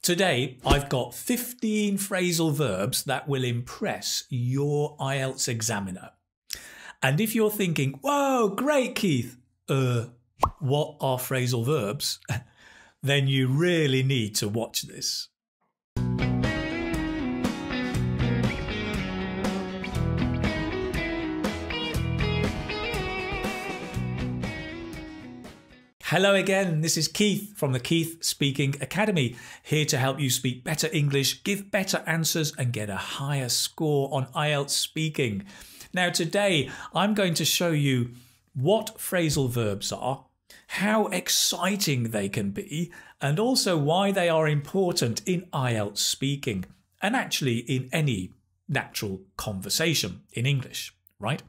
Today, I've got 15 phrasal verbs that will impress your IELTS examiner. And if you're thinking, whoa, great, Keith, what are phrasal verbs? Then you really need to watch this. Hello again, this is Keith from the Keith Speaking Academy, here to help you speak better English, give better answers and get a higher score on IELTS speaking. Now today I'm going to show you what phrasal verbs are, how exciting they can be, and also why they are important in IELTS speaking and actually in any natural conversation in English, right?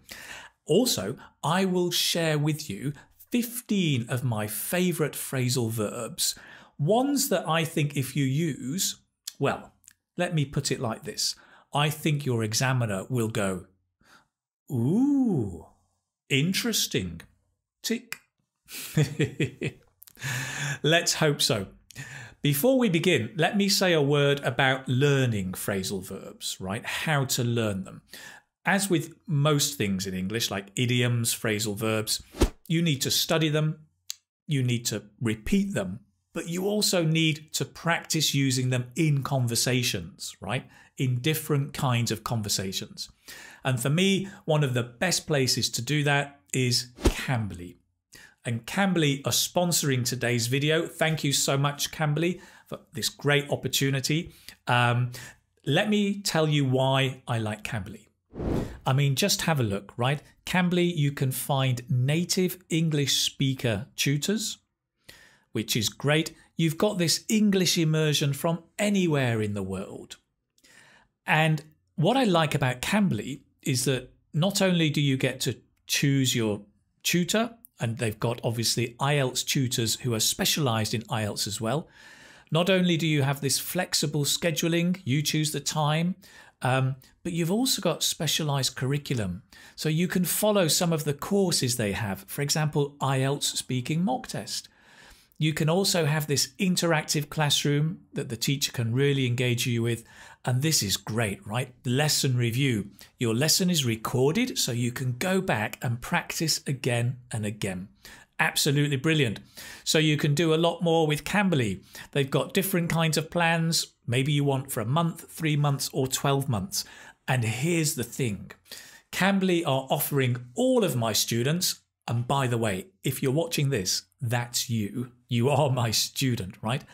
Also, I will share with you 15 of my favourite phrasal verbs, ones that I think if you use, well, let me put it like this. I think your examiner will go, ooh, interesting, tick. Let's hope so. Before we begin, let me say a word about learning phrasal verbs, right? How to learn them. As with most things in English, like idioms, phrasal verbs, you need to study them, you need to repeat them, but you also need to practice using them in conversations, right? In different kinds of conversations. And for me, one of the best places to do that is Cambly. And Cambly are sponsoring today's video. Thank you so much, Cambly, for this great opportunity. Let me tell you why I like Cambly. I mean, just have a look, right? Cambly, you can find native English speaker tutors, which is great. You've got this English immersion from anywhere in the world. And what I like about Cambly is that not only do you get to choose your tutor, and they've got obviously IELTS tutors who are specialised in IELTS as well. Not only do you have this flexible scheduling, you choose the time, but you've also got specialised curriculum. So you can follow some of the courses they have. For example, IELTS speaking mock test. You can also have this interactive classroom that the teacher can really engage you with. And this is great, right? Lesson review. Your lesson is recorded so you can go back and practice again and again. Absolutely brilliant. So you can do a lot more with Cambly. They've got different kinds of plans. Maybe you want for a month, 3 months or 12 months. And here's the thing. Cambly are offering all of my students, and by the way, if you're watching this, that's you. You are my student, right?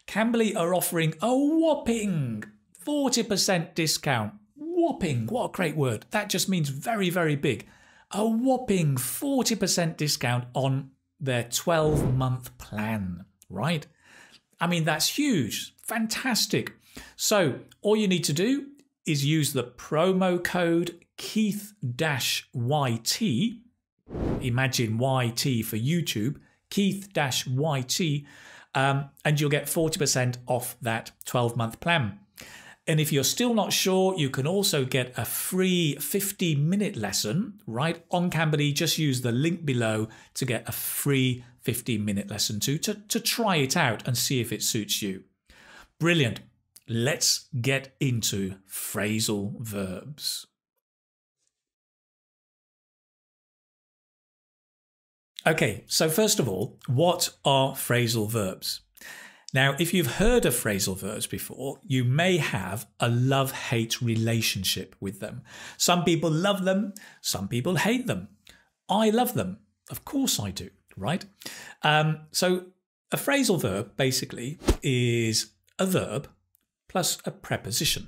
Cambly are offering a whopping 40% discount. Whopping, what a great word. That just means very, very big. A whopping 40% discount on their 12-month plan, right? I mean, that's huge. Fantastic. So all you need to do is use the promo code Keith-YT. Imagine YT for YouTube, Keith-YT, and you'll get 40% off that 12-month plan. And if you're still not sure, you can also get a free 15-minute lesson, right? On Cambly, just use the link below to get a free 15-minute lesson too, to try it out and see if it suits you. Brilliant. Let's get into phrasal verbs. Okay, so first of all, what are phrasal verbs? Now, if you've heard of phrasal verbs before, you may have a love-hate relationship with them. Some people love them, some people hate them. I love them. Of course I do, right? So a phrasal verb basically is a verb plus a preposition,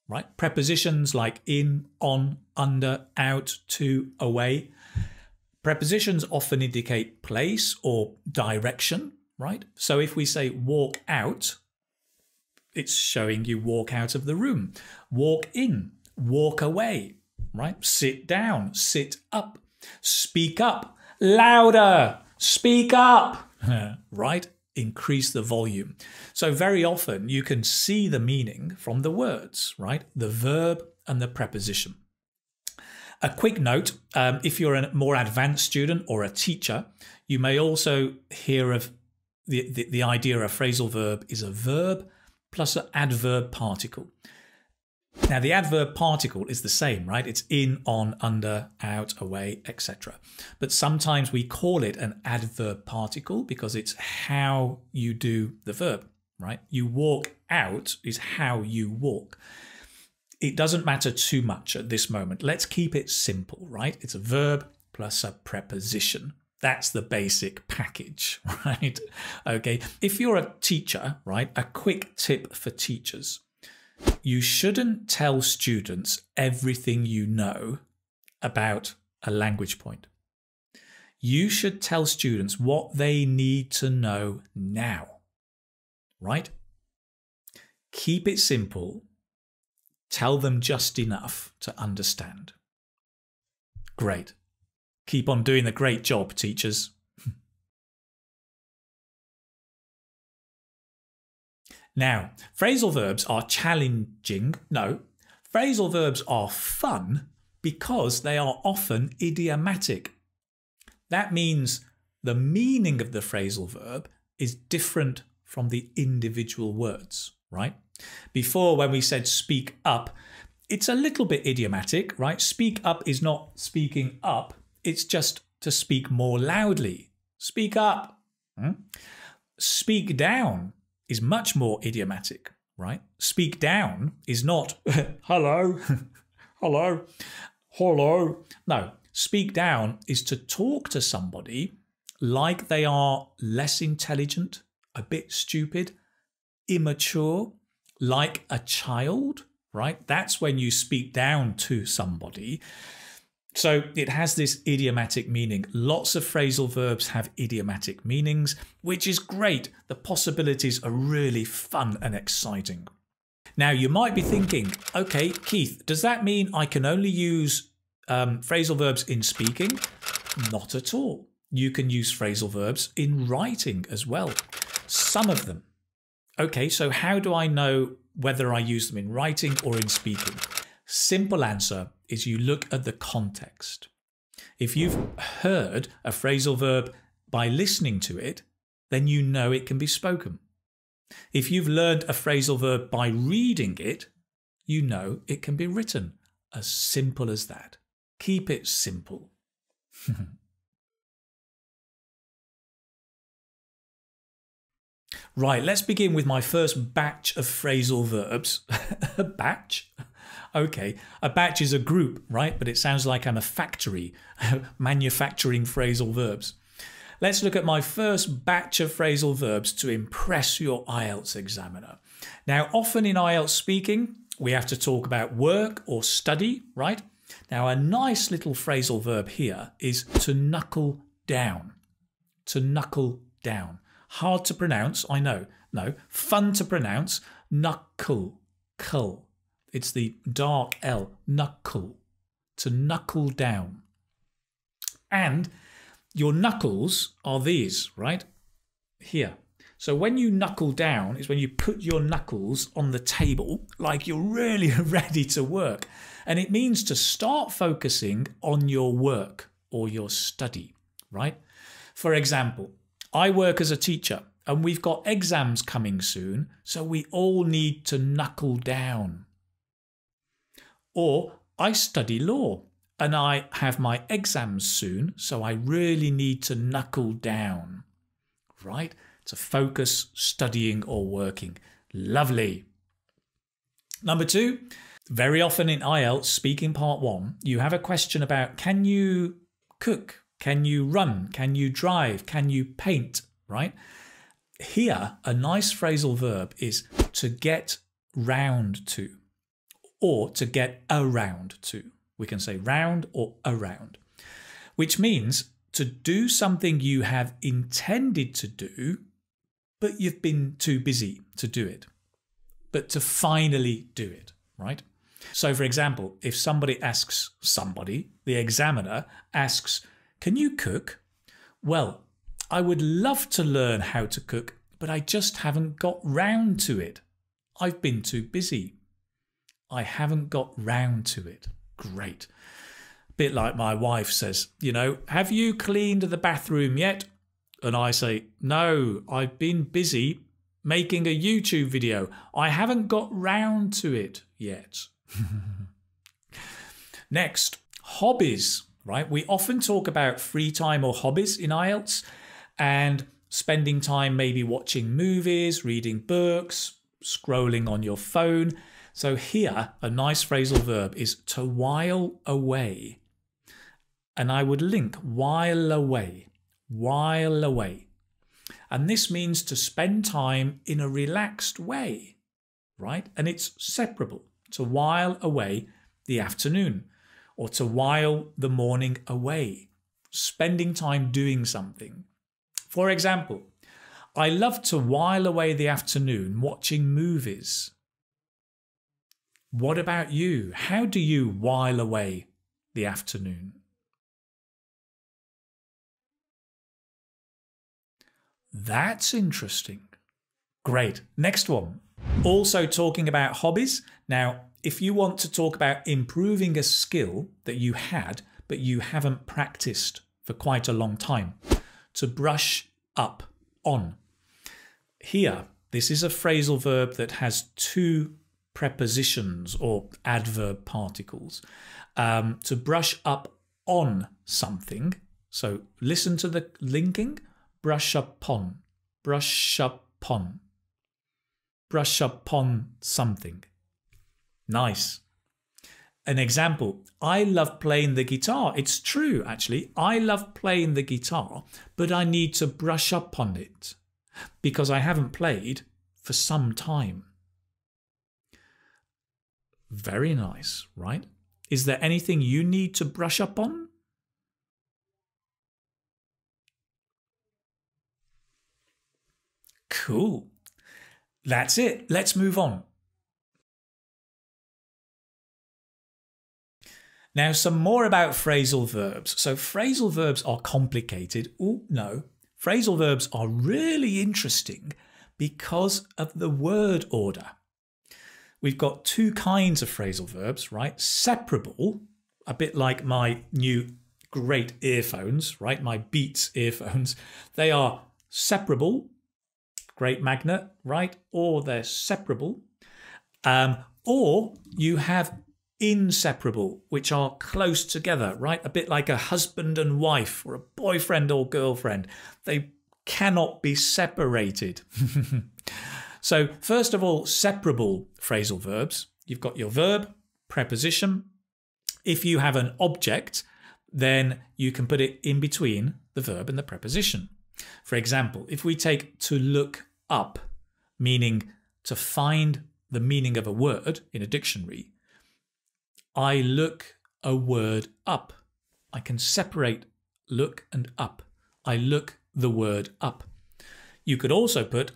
right? Prepositions like in, on, under, out, to, away. Prepositions often indicate place or direction, right? So if we say walk out, it's showing you walk out of the room. Walk in, walk away, right? Sit down, sit up, speak up, louder, speak up, right? Increase the volume. So very often you can see the meaning from the words, right? The verb and the preposition. A quick note, if you're a more advanced student or a teacher, you may also hear of the idea of a phrasal verb is a verb plus an adverb particle. Now, the adverb particle is the same, right? It's in, on, under, out, away, etc. But sometimes we call it an adverb particle because it's how you do the verb, right? You walk out is how you walk. It doesn't matter too much at this moment. Let's keep it simple, right? It's a verb plus a preposition. That's the basic package, right? Okay. If you're a teacher, right, a quick tip for teachers. You shouldn't tell students everything you know about a language point. You should tell students what they need to know now, right? Keep it simple. Tell them just enough to understand. Great. Keep on doing a great job, teachers. Now, phrasal verbs are challenging. No, phrasal verbs are fun because they are often idiomatic. That means the meaning of the phrasal verb is different from the individual words, right? Before, when we said speak up, it's a little bit idiomatic, right? Speak up is not speaking up. It's just to speak more loudly. Speak up. Speak down is much more idiomatic, right? Speak down is not hello, hello, hello. No, speak down is to talk to somebody like they are less intelligent, a bit stupid, immature, like a child, right? That's when you speak down to somebody. So it has this idiomatic meaning. Lots of phrasal verbs have idiomatic meanings, which is great. The possibilities are really fun and exciting. Now, you might be thinking, okay, Keith, does that mean I can only use phrasal verbs in speaking? Not at all. You can use phrasal verbs in writing as well. Some of them. Okay, so how do I know whether I use them in writing or in speaking? Simple answer is you look at the context. If you've heard a phrasal verb by listening to it, then you know it can be spoken. If you've learned a phrasal verb by reading it, you know it can be written. As simple as that. Keep it simple. Right, let's begin with my first batch of phrasal verbs. A batch? Okay, a batch is a group, right? But it sounds like I'm a factory manufacturing phrasal verbs. Let's look at my first batch of phrasal verbs to impress your IELTS examiner. Now, often in IELTS speaking, we have to talk about work or study, right? Now, a nice little phrasal verb here is to knuckle down. To knuckle down. Hard to pronounce, I know. No, fun to pronounce. Knuckle, cull. It's the dark L, knuckle, to knuckle down. And your knuckles are these, right? Here. So when you knuckle down is when you put your knuckles on the table like you're really ready to work. And it means to start focusing on your work or your study, right? For example, I work as a teacher and we've got exams coming soon, so we all need to knuckle down. Or I study law and I have my exams soon, so I really need to knuckle down, right? To focus studying or working. Lovely. Number 2, very often in IELTS speaking part 1, you have a question about can you cook? Can you run? Can you drive? Can you paint? Right? Here, a nice phrasal verb is to get round to. Or to get around to. We can say round or around, which means to do something you have intended to do, but you've been too busy to do it, but to finally do it, right? So for example, if somebody asks somebody, the examiner asks, can you cook? Well, I would love to learn how to cook, but I just haven't got round to it. I've been too busy. I haven't got round to it. Great. Bit like my wife says, you know, have you cleaned the bathroom yet? And I say, no, I've been busy making a YouTube video. I haven't got round to it yet. Next, hobbies, right? We often talk about free time or hobbies in IELTS and spending time maybe watching movies, reading books, scrolling on your phone. So here, a nice phrasal verb is to while away. And I would link while away, while away. And this means to spend time in a relaxed way, right? And it's separable, to while away the afternoon or to while the morning away, spending time doing something. For example, I love to while away the afternoon watching movies. What about you? How do you while away the afternoon? That's interesting. Great. Next one. Also talking about hobbies. Now, if you want to talk about improving a skill that you had, but you haven't practiced for quite a long time, to brush up on. Here, this is a phrasal verb that has two prepositions or adverb particles. To brush up on something. So listen to the linking. Brush upon, brush upon, brush upon something. Nice. An example, I love playing the guitar. It's true, actually. I love playing the guitar, but I need to brush up on it because I haven't played for some time. Very nice, right? Is there anything you need to brush up on? Cool. That's it. Let's move on. Now, some more about phrasal verbs. So phrasal verbs are complicated. Oh, no. Phrasal verbs are really interesting because of the word order. We've got two kinds of phrasal verbs, right? Separable, a bit like my new great earphones, right? My Beats earphones. They are separable. Great magnet, right? Or they're separable. Or you have inseparable, which are close together, right? A bit like a husband and wife or a boyfriend or girlfriend. They cannot be separated. So first of all, separable phrasal verbs. You've got your verb, preposition. If you have an object, then you can put it in between the verb and the preposition. For example, if we take to look up, meaning to find the meaning of a word in a dictionary, I look a word up. I can separate look and up. I look the word up. You could also put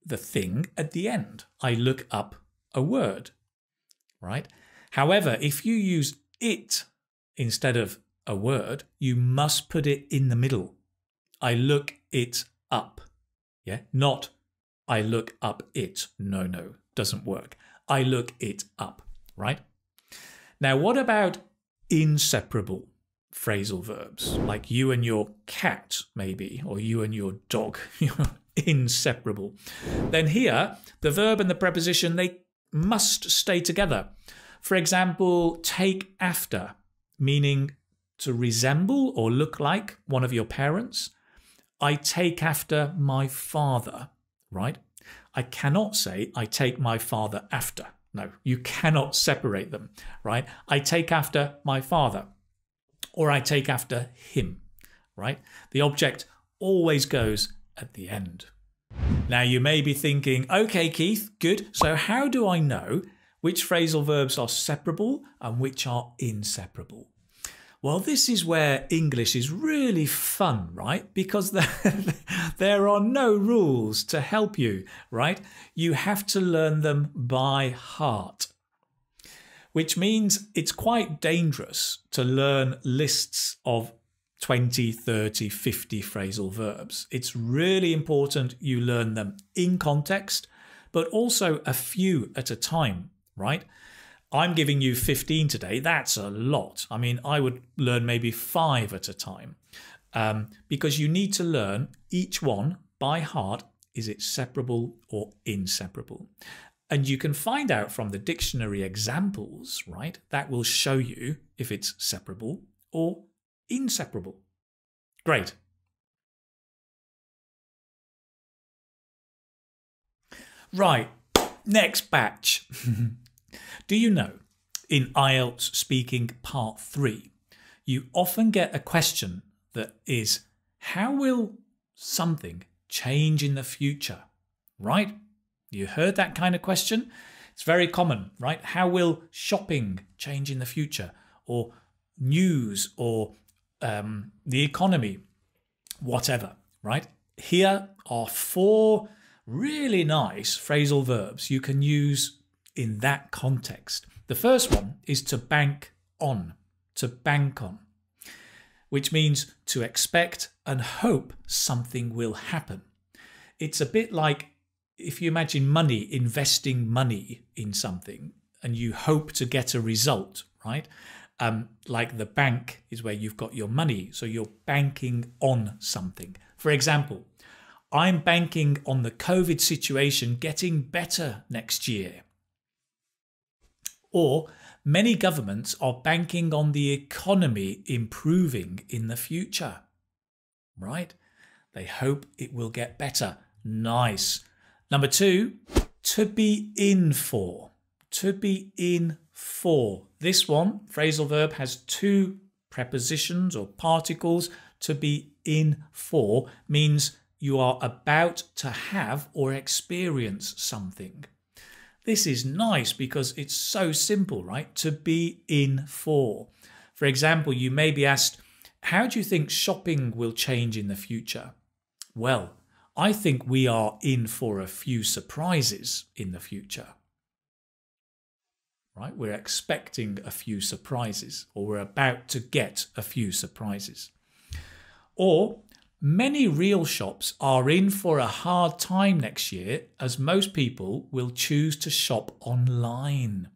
the thing at the end. I look up a word, right? However, if you use it instead of a word, you must put it in the middle. I look it up. Yeah, not I look up it. No, doesn't work. I look it up, right? Now, what about inseparable phrasal verbs? Like you and your cat, maybe, or you and your dog. You're inseparable. Then here, the verb and the preposition, they must stay together. For example, take after, meaning to resemble or look like one of your parents. I take after my father, right? I cannot say I take my father after. No, you cannot separate them, right? I take after my father or I take after him, right? The object always goes at the end. Now you may be thinking, okay, Keith, good. So how do I know which phrasal verbs are separable and which are inseparable? Well, this is where English is really fun, right? Because there are no rules to help you, right? You have to learn them by heart, which means it's quite dangerous to learn lists of 20, 30, 50 phrasal verbs. It's really important you learn them in context, but also a few at a time, right? I'm giving you 15 today. That's a lot. I mean, I would learn maybe 5 at a time. because you need to learn each one by heart. Is it separable or inseparable? And you can find out from the dictionary examples, right? That will show you if it's separable or inseparable. Great. Right, next batch. Do you know, in IELTS Speaking Part 3, you often get a question that is, how will something change in the future? Right? You heard that kind of question? It's very common, right? How will shopping change in the future? Or news, or the economy, whatever, right? Here are 4 really nice phrasal verbs you can use in that context. The first one is to bank on, which means to expect and hope something will happen. It's a bit like if you imagine money, investing money in something and you hope to get a result, right? Like the bank is where you've got your money, so you're banking on something. For example, I'm banking on the COVID situation getting better next year. Or many governments are banking on the economy improving in the future, right? They hope it will get better. Nice. Number 2, to be in for. To be in for. This one, phrasal verb, has 2 prepositions or particles. To be in for means you are about to have or experience something. This is nice because it's so simple, right? To be in for. For example, you may be asked, how do you think shopping will change in the future? Well, I think we are in for a few surprises in the future. Right? We're expecting a few surprises, or we're about to get a few surprises. Or many real shops are in for a hard time next year as most people will choose to shop online.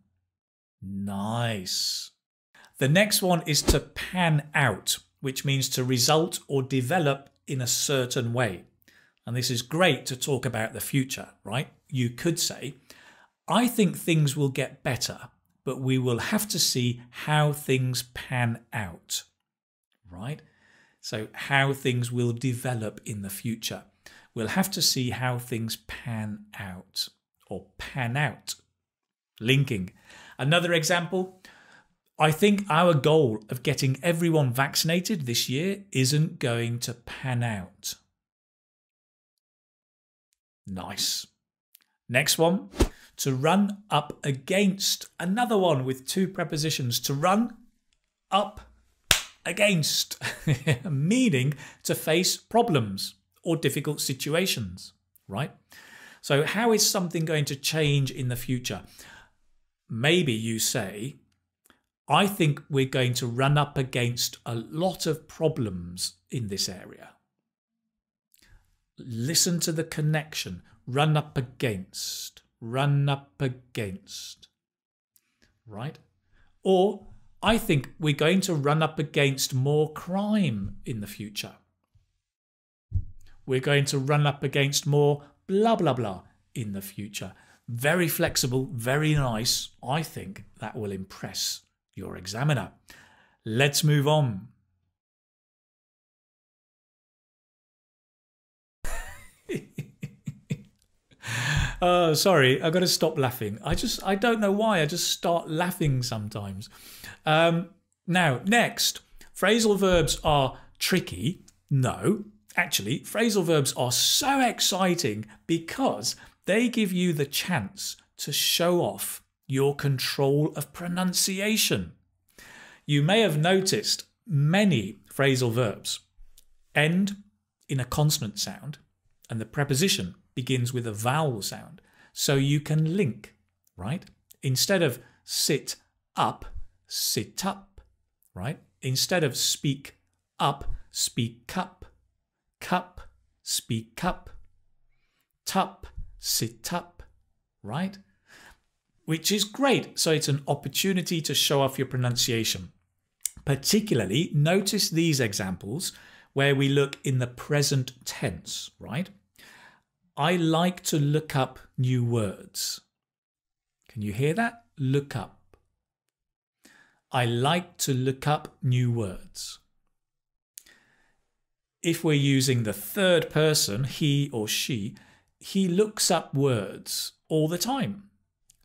Nice. The next one is to pan out, which means to result or develop in a certain way. And this is great to talk about the future, right? You could say, I think things will get better, but we will have to see how things pan out, right? So how things will develop in the future. We'll have to see how things pan out, or pan out. Linking. Another example, I think our goal of getting everyone vaccinated this year isn't going to pan out. Nice. Next one, to run up against. Another one with 2 prepositions. To run up against, meaning to face problems or difficult situations, right? So how is something going to change in the future? Maybe you say, I think we're going to run up against a lot of problems in this area. Listen to the connection. Run up against, right? Or I think we're going to run up against more crime in the future. We're going to run up against more blah, blah, blah in the future. Very flexible, very nice. I think that will impress your examiner. Let's move on. Oh, sorry, I've got to stop laughing. I don't know why, I just start laughing sometimes. Now, next, phrasal verbs are tricky. No, actually, phrasal verbs are so exciting because they give you the chance to show off your control of pronunciation. You may have noticed many phrasal verbs end in a consonant sound and the preposition begins with a vowel sound. So you can link, right? Instead of sit up, right? Instead of speak up, speak up, speak up, tup, sit up, right? Which is great. So it's an opportunity to show off your pronunciation. Particularly, notice these examples where we look in the present tense, right? I like to look up new words. Can you hear that? Look up. I like to look up new words. If we're using the third person, he or she, he looks up words all the time.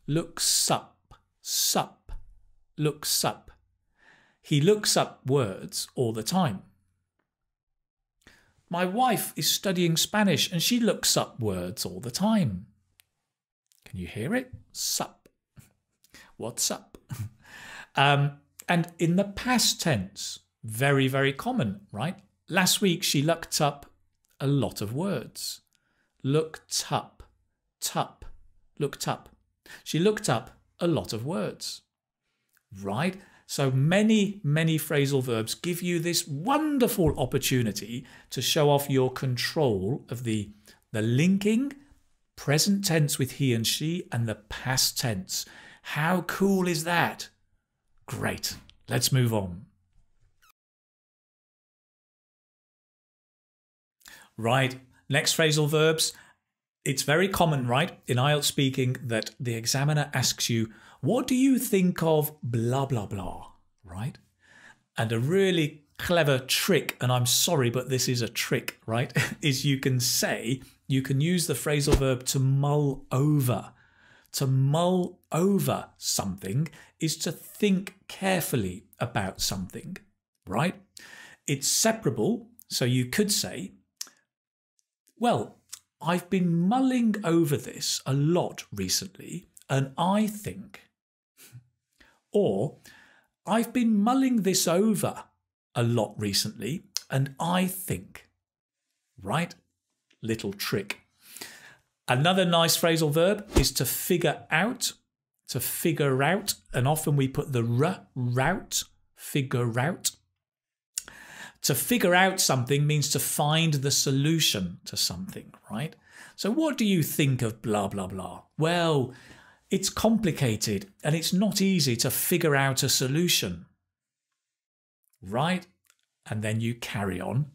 Looks up, sup, looks up. He looks up words all the time. My wife is studying Spanish and she looks up words all the time. Can you hear it? Sup. What's up? And in the past tense, very, very common, right? Last week, she looked up a lot of words. Looked up, tup, looked up. She looked up a lot of words, right? So many, many phrasal verbs give you this wonderful opportunity to show off your control of the linking, present tense with he and she, and the past tense. How cool is that? Great. Let's move on. Right. Next phrasal verbs. It's very common, right, in IELTS speaking that the examiner asks you, what do you think of blah, blah, blah, right? And a really clever trick, and I'm sorry, but this is a trick, right, is you can use the phrasal verb to mull over. To mull over something is to think carefully about something, right? It's separable, so you could say, well, I've been mulling over this a lot recently, and I think, or I've been mulling this over a lot recently, and I think, right? Little trick. Another nice phrasal verb is to figure out, and often we put the route, figure out. To figure out something means to find the solution to something, right? So what do you think of blah, blah, blah? Well, it's complicated and it's not easy to figure out a solution, right? And then you carry on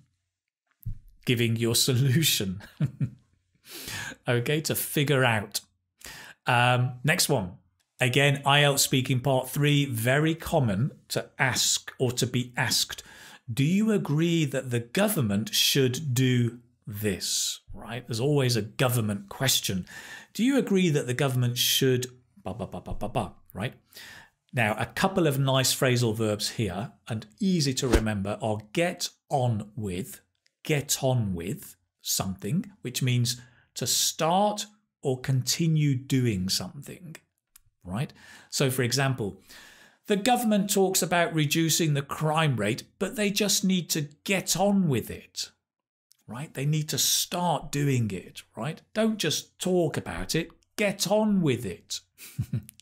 giving your solution. Okay, to figure out. Next one. Again, IELTS speaking part 3, very common to ask or to be asked. Do you agree that the government should do this? Right? There's always a government question. Do you agree that the government should right? Now, a couple of nice phrasal verbs here and easy to remember are get on with something, which means to start or continue doing something, right? So, for example, the government talks about reducing the crime rate, but they just need to get on with it, right? They need to start doing it, right? Don't just talk about it, get on with it.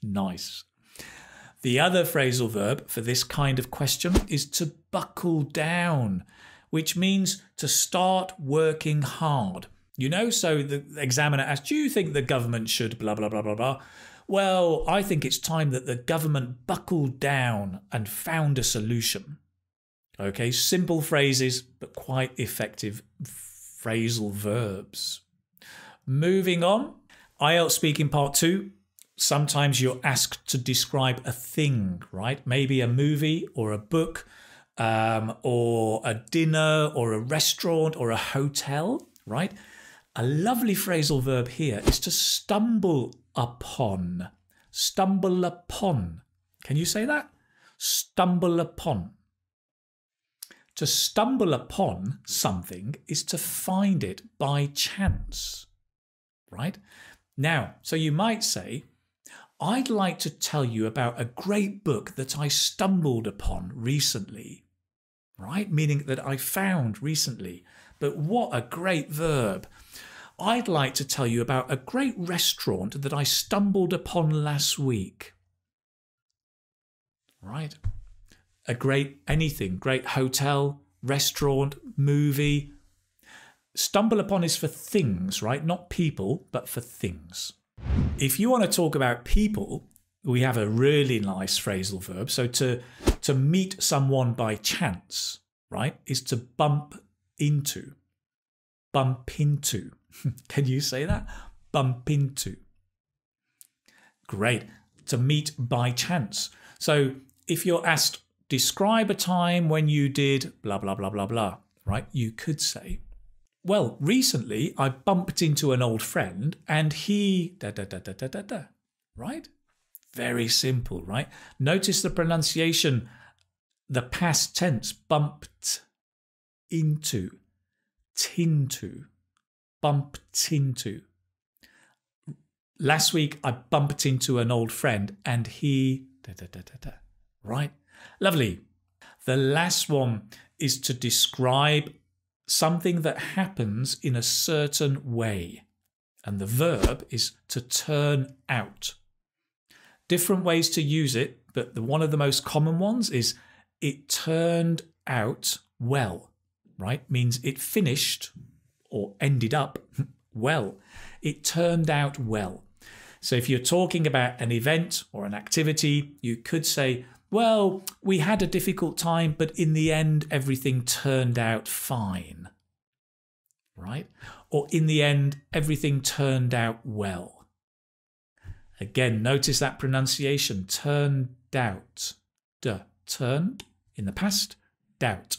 Nice. The other phrasal verb for this kind of question is to buckle down, which means to start working hard. You know, so the examiner asks, do you think the government should blah, blah, blah, blah, blah? Well, I think it's time that the government buckled down and found a solution. Okay, simple phrases, but quite effective phrasal verbs. Moving on, IELTS speaking part 2. Sometimes you're asked to describe a thing, right? Maybe a movie or a book, or a dinner or a restaurant or a hotel, right? A lovely phrasal verb here is to stumble upon. Stumble upon. Can you say that? Stumble upon. To stumble upon something is to find it by chance, right? Now, so you might say, I'd like to tell you about a great book that I stumbled upon recently, right? Meaning that I found recently. But what a great verb. I'd like to tell you about a great restaurant that I stumbled upon last week. Right? A great anything, great hotel, restaurant, movie. Stumble upon is for things, right? Not people, but for things. If you want to talk about people, we have a really nice phrasal verb. So to meet someone by chance, right, is to bump into. Bump into. Can you say that? Bump into. Great. To meet by chance. So if you're asked, describe a time when you did blah, blah, blah, blah, blah, right? You could say, well, recently I bumped into an old friend and he da da da da da da da, right? Very simple, right? Notice the pronunciation, the past tense, bumped into, tinto, bumped into. Last week I bumped into an old friend and he da da da da da, right? Lovely. The last one is to describe something that happens in a certain way. And the verb is to turn out. Different ways to use it, but one of the most common ones is it turned out well, right? Means it finished or ended up well. It turned out well. So if you're talking about an event or an activity, you could say, well, we had a difficult time, but in the end, everything turned out fine, right? Or in the end, everything turned out well. Again, notice that pronunciation, turned out. Turned in the past, doubt.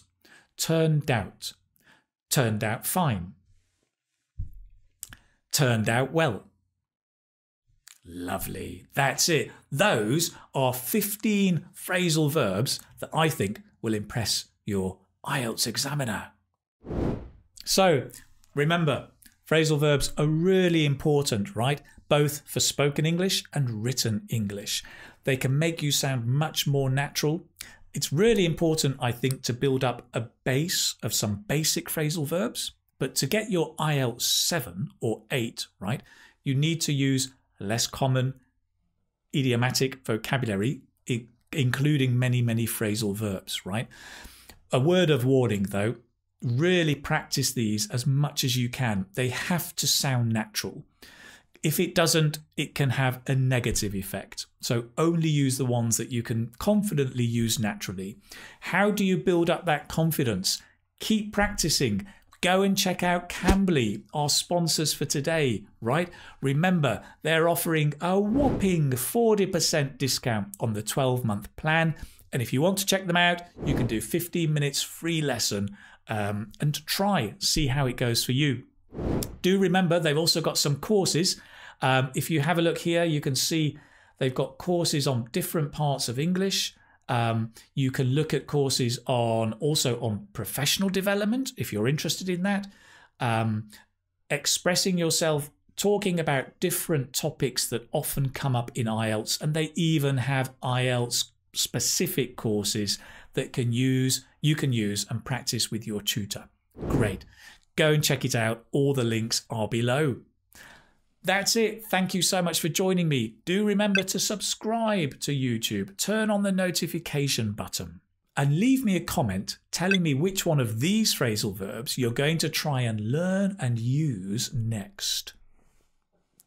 Turned out. Turned out fine. Turned out well. Lovely. That's it. Those are 15 phrasal verbs that I think will impress your IELTS examiner. So remember, phrasal verbs are really important, right? Both for spoken English and written English. They can make you sound much more natural. It's really important, I think, to build up a base of some basic phrasal verbs. But to get your IELTS 7 or 8, right, you need to use less common idiomatic vocabulary, including many, many phrasal verbs, right? A word of warning, though, really practice these as much as you can. They have to sound natural. If it doesn't, it can have a negative effect. So only use the ones that you can confidently use naturally. How do you build up that confidence? Keep practicing. Go and check out Cambly, our sponsors for today, right? Remember, they're offering a whopping 40% discount on the 12-month plan. And if you want to check them out, you can do 15 minutes free lesson and try, see how it goes for you. Do remember, they've also got some courses. If you have a look here, you can see they've got courses on different parts of English. You can look at courses also on professional development if you're interested in that. Expressing yourself, talking about different topics that often come up in IELTS, and they even have IELTS specific courses that you can use and practice with your tutor. Great. Go and check it out. All the links are below. That's it. Thank you so much for joining me. Do remember to subscribe to YouTube. Turn on the notification button and leave me a comment telling me which one of these phrasal verbs you're going to try and learn and use next.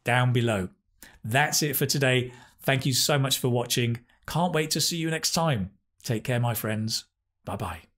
Down below. That's it for today. Thank you so much for watching. Can't wait to see you next time. Take care, my friends. Bye-bye.